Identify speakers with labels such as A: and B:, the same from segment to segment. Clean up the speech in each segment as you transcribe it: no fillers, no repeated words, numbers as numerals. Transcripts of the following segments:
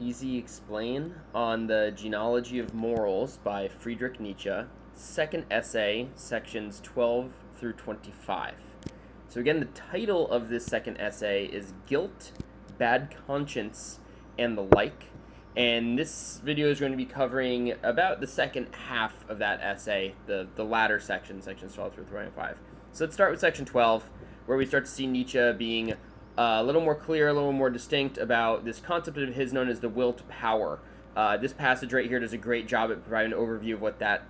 A: Easy Explain on the Genealogy of Morals by Friedrich Nietzsche, second essay, sections 12 through 25. So again, the title of this second essay is Guilt, Bad Conscience, and the Like. And this video is going to be covering about the second half of that essay, the latter section, sections 12 through 25. So let's start with section 12, where we start to see Nietzsche being a little more clear, a little more distinct about this concept of his known as the will to power. This passage right here does a great job at providing an overview of what that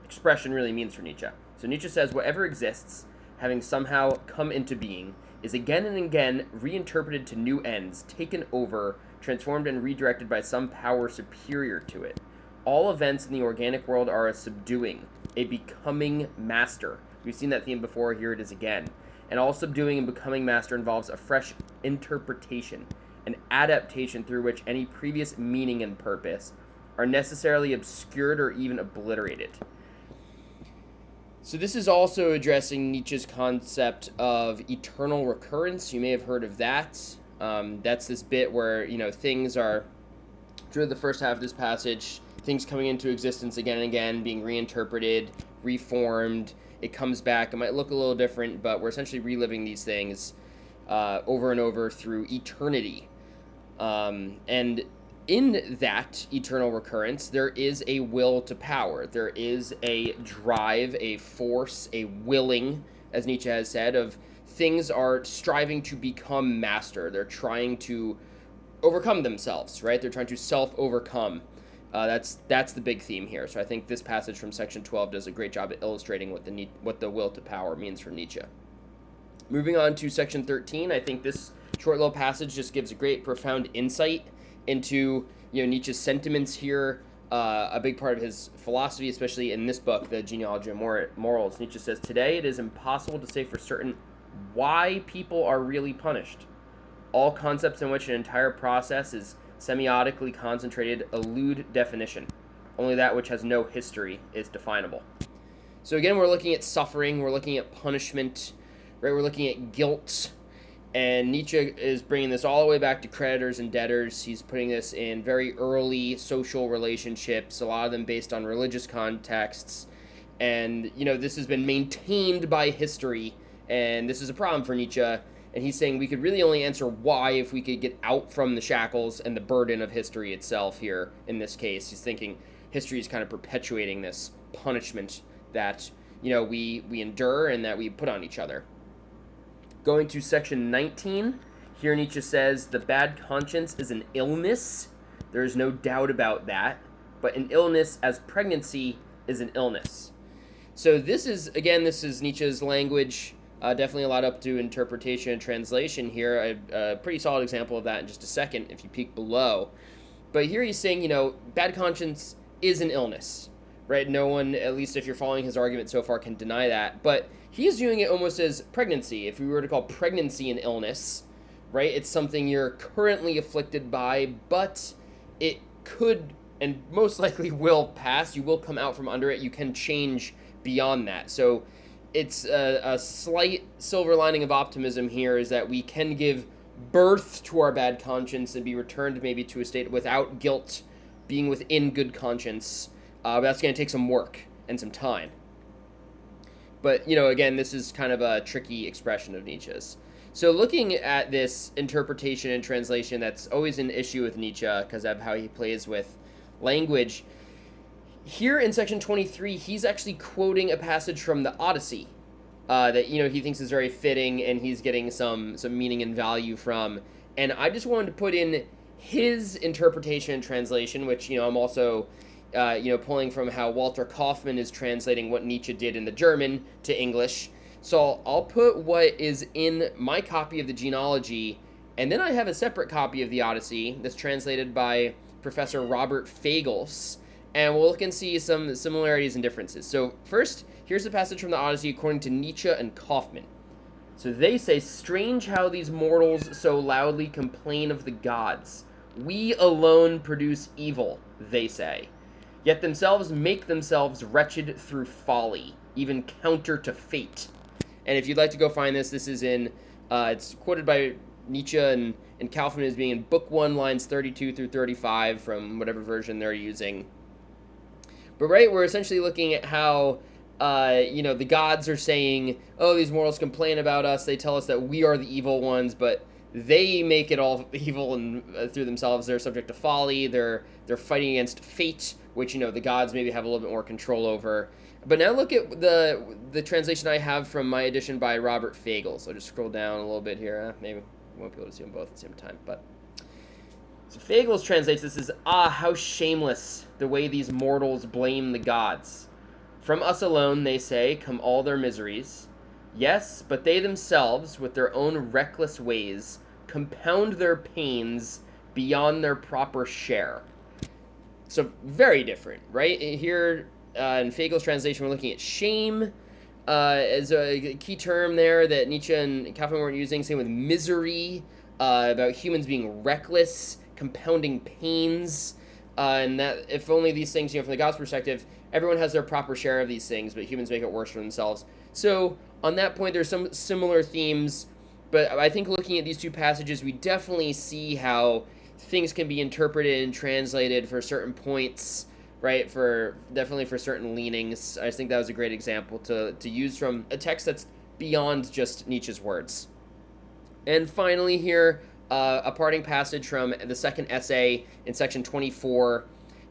A: expression really means for Nietzsche. So Nietzsche says, whatever exists, having somehow come into being, is again and again reinterpreted to new ends, taken over, transformed and redirected by some power superior to it. All events in the organic world are a subduing, a becoming master. We've seen that theme before, here it is again. And all subduing and becoming master involves a fresh interpretation, an adaptation through which any previous meaning and purpose are necessarily obscured or even obliterated. So this is also addressing Nietzsche's concept of eternal recurrence. You may have heard of that. That's this bit where, things are, through the first half of this passage, things coming into existence again and again, being reinterpreted, reformed. It comes back. It might look a little different, but we're essentially reliving these things over and over through eternity. And in that eternal recurrence, there is a will to power. There is a drive, a force, a willing, as Nietzsche has said, of things are striving to become master. They're trying to overcome themselves, right? They're trying to self-overcome. That's the big theme here. So I think this passage from section 12 does a great job at illustrating what the will to power means for Nietzsche. Moving on to section 13, I think this short little passage just gives a great, profound insight into Nietzsche's sentiments here. A big part of his philosophy, especially in this book, the Genealogy of Morals. Nietzsche says, today it is impossible to say for certain why people are really punished. All concepts in which an entire process is semiotically concentrated elude definition. Only that which has no history is definable. So again, we're looking at suffering, we're looking at punishment, right? We're looking at guilt, and Nietzsche is bringing this all the way back to creditors and debtors. He's putting this in very early social relationships, a lot of them based on religious contexts, and this has been maintained by history, and this is a problem for Nietzsche. And he's saying we could really only answer why if we could get out from the shackles and the burden of history itself here in this case. He's thinking history is kind of perpetuating this punishment that, we endure and that we put on each other. Going to section 19, here Nietzsche says, the bad conscience is an illness. There is no doubt about that. But an illness as pregnancy is an illness. So this is Nietzsche's language. Definitely a lot up to interpretation and translation here. A pretty solid example of that in just a second if you peek below. But here he's saying, bad conscience is an illness, right? No one, at least if you're following his argument so far, can deny that. But he's viewing it almost as pregnancy. If we were to call pregnancy an illness, right? It's something you're currently afflicted by, but it could and most likely will pass. You will come out from under it. You can change beyond that. So it's a slight silver lining of optimism here is that we can give birth to our bad conscience and be returned maybe to a state without guilt, being within good conscience. But that's going to take some work and some time. But, again, this is kind of a tricky expression of Nietzsche's. So looking at this interpretation and translation, that's always an issue with Nietzsche because of how he plays with language. Here in section 23, he's actually quoting a passage from the Odyssey that, he thinks is very fitting and he's getting some meaning and value from. And I just wanted to put in his interpretation and translation, which, I'm also, pulling from how Walter Kaufmann is translating what Nietzsche did in the German to English. So I'll put what is in my copy of the Genealogy, and then I have a separate copy of the Odyssey that's translated by Professor Robert Fagels. And we'll look and see some similarities and differences. So first, here's the passage from the Odyssey according to Nietzsche and Kaufmann. So they say, strange how these mortals so loudly complain of the gods. We alone produce evil, they say. Yet themselves make themselves wretched through folly, even counter to fate. And if you'd like to go find this is in, it's quoted by Nietzsche and Kaufman is being in book 1, lines 32 through 35 from whatever version they're using. But right, we're essentially looking at how, the gods are saying, oh, these mortals complain about us. They tell us that we are the evil ones, but they make it all evil and through themselves. They're subject to folly. They're fighting against fate, which, the gods maybe have a little bit more control over. But now look at the translation I have from my edition by Robert Fagel. So I'll just scroll down a little bit here. Maybe we won't be able to see them both at the same time, but... So Fagel translates this as, how shameless the way these mortals blame the gods. From us alone, they say, come all their miseries. Yes, but they themselves, with their own reckless ways, compound their pains beyond their proper share. So very different, right? Here in Fagel's translation, we're looking at shame as a key term there that Nietzsche and Kaufman weren't using. Same with misery, about humans being reckless, compounding pains, and that if only these things, from the God's perspective, everyone has their proper share of these things, but humans make it worse for themselves. So on that point, there's some similar themes, but I think looking at these two passages, we definitely see how things can be interpreted and translated for certain points, right? Definitely for certain leanings. I just think that was a great example to use from a text that's beyond just Nietzsche's words. And finally here, a parting passage from the second essay in section 24.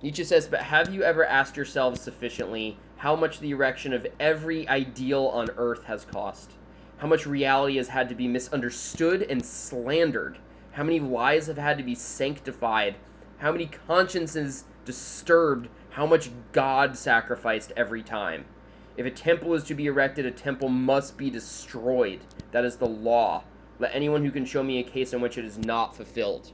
A: Nietzsche says, but have you ever asked yourselves sufficiently how much the erection of every ideal on earth has cost? How much reality has had to be misunderstood and slandered? How many lies have had to be sanctified? How many consciences disturbed? How much God sacrificed every time? If a temple is to be erected, a temple must be destroyed. That is the law. Let anyone who can show me a case in which it is not fulfilled.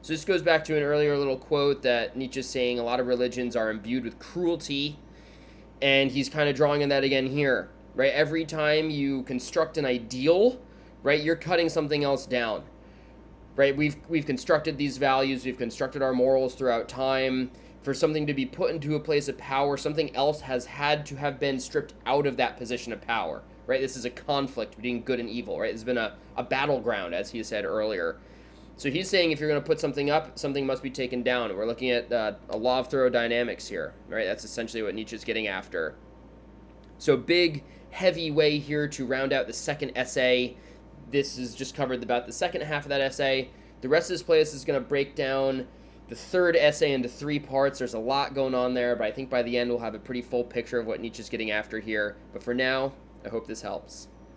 A: So this goes back to an earlier little quote that Nietzsche's saying a lot of religions are imbued with cruelty, and he's kind of drawing on that again here, right? Every time you construct an ideal, right, you're cutting something else down, right? We've constructed these values, we've constructed our morals throughout time. For something to be put into a place of power, something else has had to have been stripped out of that position of power, right? This is a conflict between good and evil, right? It's been a battleground, as he said earlier. So he's saying if you're going to put something up, something must be taken down. We're looking at a law of thermodynamics here, right? That's essentially what Nietzsche's getting after. So big, heavy way here to round out the second essay. This is just covered about the second half of that essay. The rest of this playlist is going to break down the third essay into 3 parts. There's a lot going on there, but I think by the end we'll have a pretty full picture of what Nietzsche's getting after here. But for now, I hope this helps.